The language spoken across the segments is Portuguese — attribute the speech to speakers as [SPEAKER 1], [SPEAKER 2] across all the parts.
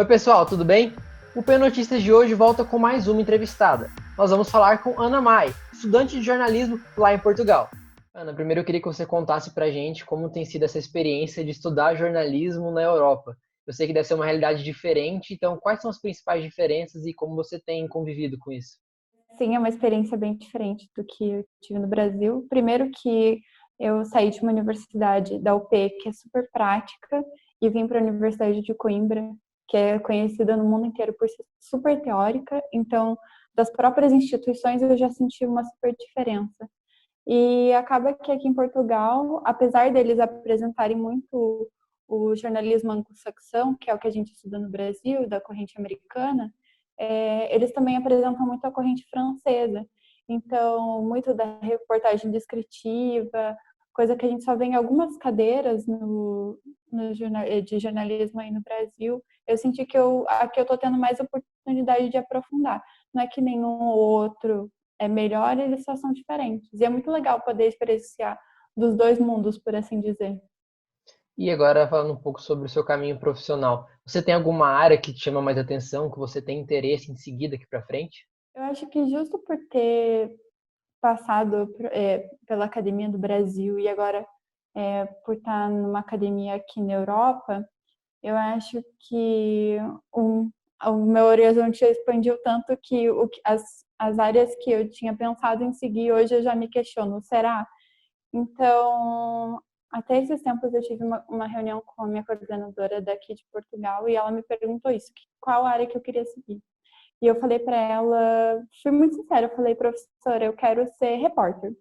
[SPEAKER 1] Oi, pessoal, tudo bem? O P Notícias de hoje volta com mais uma entrevistada. Nós vamos falar com Ana Mai, estudante de jornalismo lá em Portugal. Ana, primeiro eu queria que você contasse pra gente como tem sido essa experiência de estudar jornalismo na Europa. Eu sei que deve ser uma realidade diferente, então quais são as principais diferenças e como você tem convivido com isso?
[SPEAKER 2] Sim, é uma experiência bem diferente do que eu tive no Brasil. Primeiro que eu saí de uma universidade da UP, que é super prática, e vim para a Universidade de Coimbra, que é conhecida no mundo inteiro por ser super teórica. Então, das próprias instituições eu já senti uma super diferença. E acaba que aqui em Portugal, apesar deles apresentarem muito o jornalismo anglo-saxão, que é o que a gente estuda no Brasil, da corrente americana, eles também apresentam muito a corrente francesa. Então, muito da reportagem descritiva, coisa que a gente só vê em algumas cadeiras de jornalismo aí no Brasil. Eu senti que aqui eu estou tendo mais oportunidade de aprofundar. Não é que nenhum outro é melhor, eles só são diferentes. E é muito legal poder experienciar dos dois mundos, por assim dizer.
[SPEAKER 1] E agora falando um pouco sobre o seu caminho profissional. Você tem alguma área que te chama mais atenção, que você tem interesse em seguir daqui para frente?
[SPEAKER 2] Eu acho que justo por ter passado pela Academia do Brasil e agora por estar numa academia aqui na Europa, eu acho que o meu horizonte expandiu tanto que as áreas que eu tinha pensado em seguir hoje eu já me questiono, será? Então, até esses tempos eu tive uma reunião com a minha coordenadora daqui de Portugal e ela me perguntou isso, qual área que eu queria seguir. E eu falei para ela, fui muito sincera, eu falei, professora, eu quero ser repórter.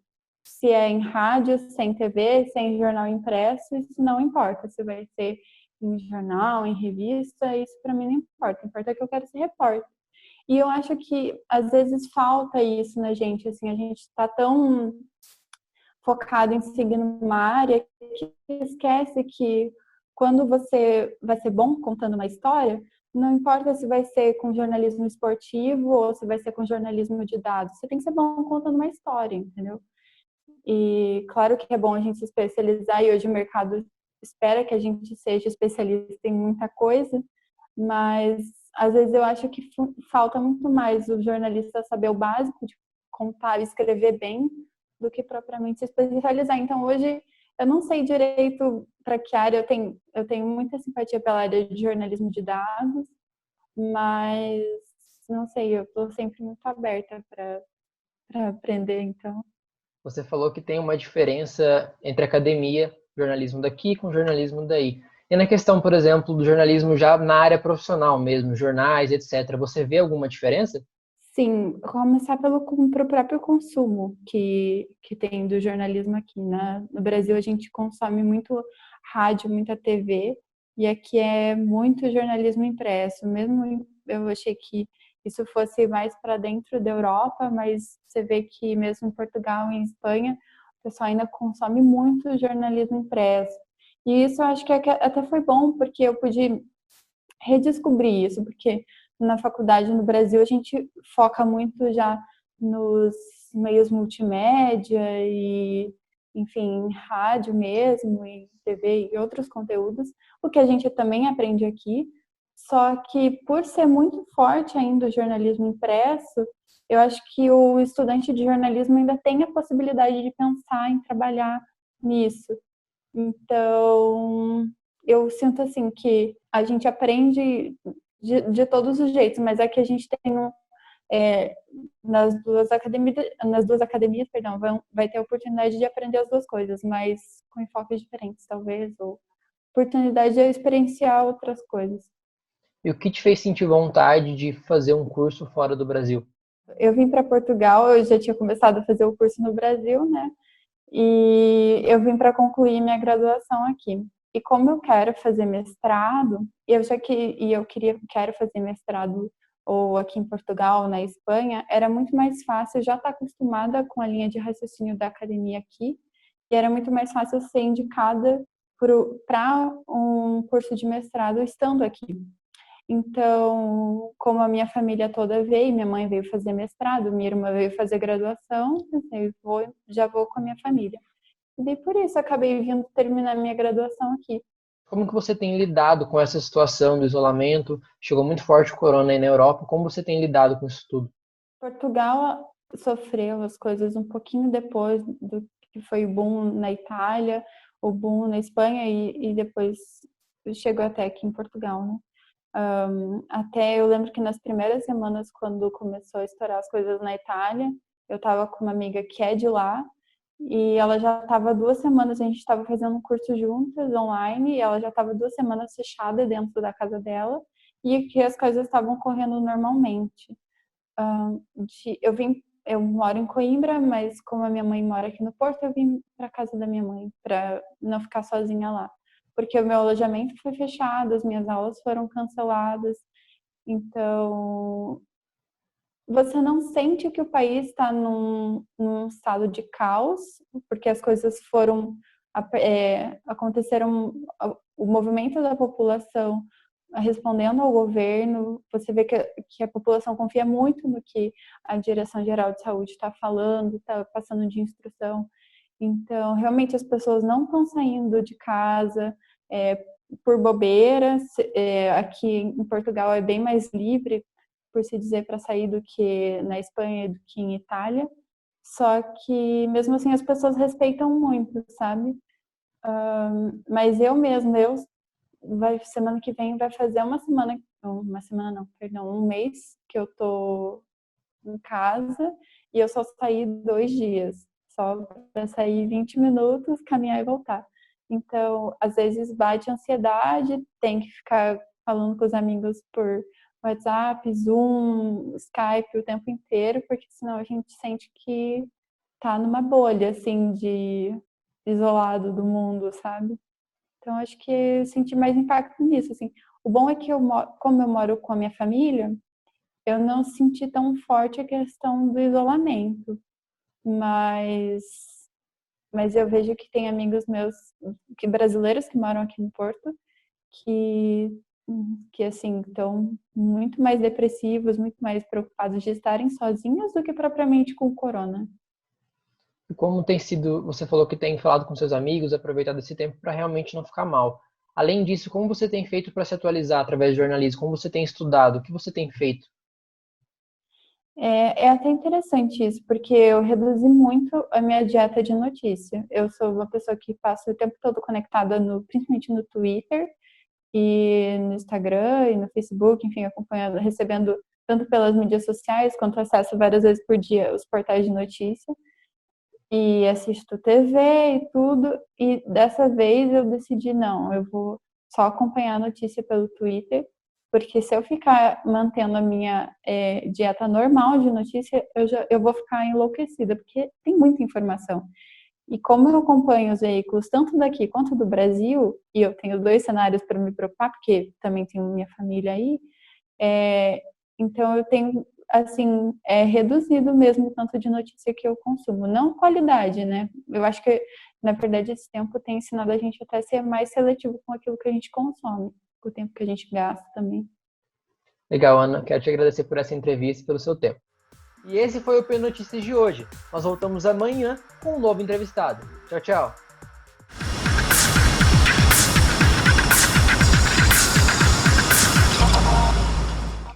[SPEAKER 2] Se é em rádio, se é em TV, se é em jornal impresso, isso não importa. Se vai ser em jornal, em revista, isso para mim não importa. Importa que eu quero ser repórter. E eu acho que às vezes falta isso na gente, assim, a gente está tão focado em seguir numa área que esquece que quando você vai ser bom contando uma história, não importa se vai ser com jornalismo esportivo ou se vai ser com jornalismo de dados, você tem que ser bom contando uma história, entendeu? E claro que é bom a gente se especializar e hoje o mercado espera que a gente seja especialista em muita coisa, mas às vezes eu acho que falta muito mais o jornalista saber o básico de contar e escrever bem do que propriamente se especializar. Então hoje eu não sei direito para que área eu tenho muita simpatia pela área de jornalismo de dados, mas não sei, eu estou sempre muito aberta para aprender, então.
[SPEAKER 1] Você falou que tem uma diferença entre academia, jornalismo daqui com jornalismo daí. E na questão, por exemplo, do jornalismo já na área profissional mesmo, jornais, etc., você vê alguma diferença?
[SPEAKER 2] Sim, começar pro próprio consumo que tem do jornalismo aqui, né? No Brasil a gente consome muito rádio, muita TV, e aqui é muito jornalismo impresso. Mesmo eu achei que isso fosse mais para dentro da Europa, mas você vê que mesmo em Portugal e em Espanha, o pessoal ainda consome muito jornalismo impresso. E isso eu acho que até foi bom, porque eu pude redescobrir isso, porque na faculdade no Brasil a gente foca muito já nos meios multimédia e, enfim, em rádio mesmo, em TV e outros conteúdos, o que a gente também aprende aqui, só que por ser muito forte ainda o jornalismo impresso, eu acho que o estudante de jornalismo ainda tem a possibilidade de pensar em trabalhar nisso. Então, eu sinto assim que a gente aprende de todos os jeitos, mas é que a gente tem é, nas duas academias, perdão, vai ter a oportunidade de aprender as duas coisas, mas com enfoques diferentes, talvez, ou oportunidade de experienciar outras coisas.
[SPEAKER 1] E o que te fez sentir vontade de fazer um curso fora do Brasil?
[SPEAKER 2] Eu vim para Portugal, eu já tinha começado a fazer o curso no Brasil, né? E eu vim para concluir minha graduação aqui. E como eu quero fazer mestrado, quero fazer mestrado ou aqui em Portugal, ou na Espanha, era muito mais fácil, eu já estar acostumada com a linha de raciocínio da academia aqui, e era muito mais fácil ser indicada para um curso de mestrado estando aqui. Então, como a minha família toda veio, minha mãe veio fazer mestrado, minha irmã veio fazer graduação, pensei, já vou com a minha família. E daí por isso acabei vindo terminar minha graduação aqui.
[SPEAKER 1] Como que você tem lidado com essa situação do isolamento? Chegou muito forte o corona aí na Europa. Como você tem lidado com isso tudo?
[SPEAKER 2] Portugal sofreu as coisas um pouquinho depois do que foi o boom na Itália, o boom na Espanha e depois chegou até aqui em Portugal, né? Até eu lembro que nas primeiras semanas, quando começou a estourar as coisas na Itália, eu estava com uma amiga que é de lá e ela já estava 2 semanas, a gente estava fazendo um curso juntas online e ela já estava 2 semanas fechada dentro da casa dela e que as coisas estavam correndo normalmente. Eu moro em Coimbra, mas como a minha mãe mora aqui no Porto, eu vim para casa da minha mãe para não ficar sozinha lá, porque o meu alojamento foi fechado, as minhas aulas foram canceladas, então você não sente que o país está num estado de caos, porque as coisas aconteceram, o movimento da população respondendo ao governo, você vê que a população confia muito no que a Direção Geral de Saúde está falando, está passando de instrução. Então, realmente as pessoas não estão saindo de casa por bobeiras. Aqui em Portugal é bem mais livre, por se dizer, para sair do que na Espanha e do que em Itália. Só que, mesmo assim, as pessoas respeitam muito, sabe? Mas eu mesma, semana que vem vai fazer uma semana não, perdão, um mês que eu tô em casa e eu só saí 2 dias, só para sair 20 minutos, caminhar e voltar. Então, às vezes bate ansiedade, tem que ficar falando com os amigos por WhatsApp, Zoom, Skype o tempo inteiro, porque senão a gente sente que tá numa bolha, assim, de isolado do mundo, sabe? Então, acho que eu senti mais impacto nisso, assim. O bom é que como eu moro com a minha família, eu não senti tão forte a questão do isolamento, mas, mas eu vejo que tem amigos meus, brasileiros que moram aqui no Porto, que, que assim, estão muito mais depressivos, muito mais preocupados de estarem sozinhos do que propriamente com o corona.
[SPEAKER 1] E como tem sido, você falou que tem falado com seus amigos, aproveitado esse tempo para realmente não ficar mal. Além disso, como você tem feito para se atualizar através do jornalismo? Como você tem estudado? O que você tem feito?
[SPEAKER 2] É até interessante isso, porque eu reduzi muito a minha dieta de notícia. Eu sou uma pessoa que passa o tempo todo conectada, principalmente no Twitter e no Instagram e no Facebook, enfim, acompanhando, recebendo tanto pelas mídias sociais quanto acesso várias vezes por dia os portais de notícia. E assisto TV e tudo. E dessa vez eu decidi, não, eu vou só acompanhar a notícia pelo Twitter, porque se eu ficar mantendo a minha dieta normal de notícia, eu vou ficar enlouquecida, porque tem muita informação. E como eu acompanho os veículos tanto daqui quanto do Brasil, e eu tenho 2 cenários para me preocupar, porque também tenho minha família aí, então eu tenho assim reduzido mesmo o tanto de notícia que eu consumo, não qualidade, né? Eu acho que na verdade esse tempo tem ensinado a gente até a ser mais seletivo com aquilo que a gente consome, com o tempo que a gente gasta também.
[SPEAKER 1] Legal, Ana. Quero te agradecer por essa entrevista e pelo seu tempo. E esse foi o P Notícias de hoje. Nós voltamos amanhã com um novo entrevistado. Tchau, tchau.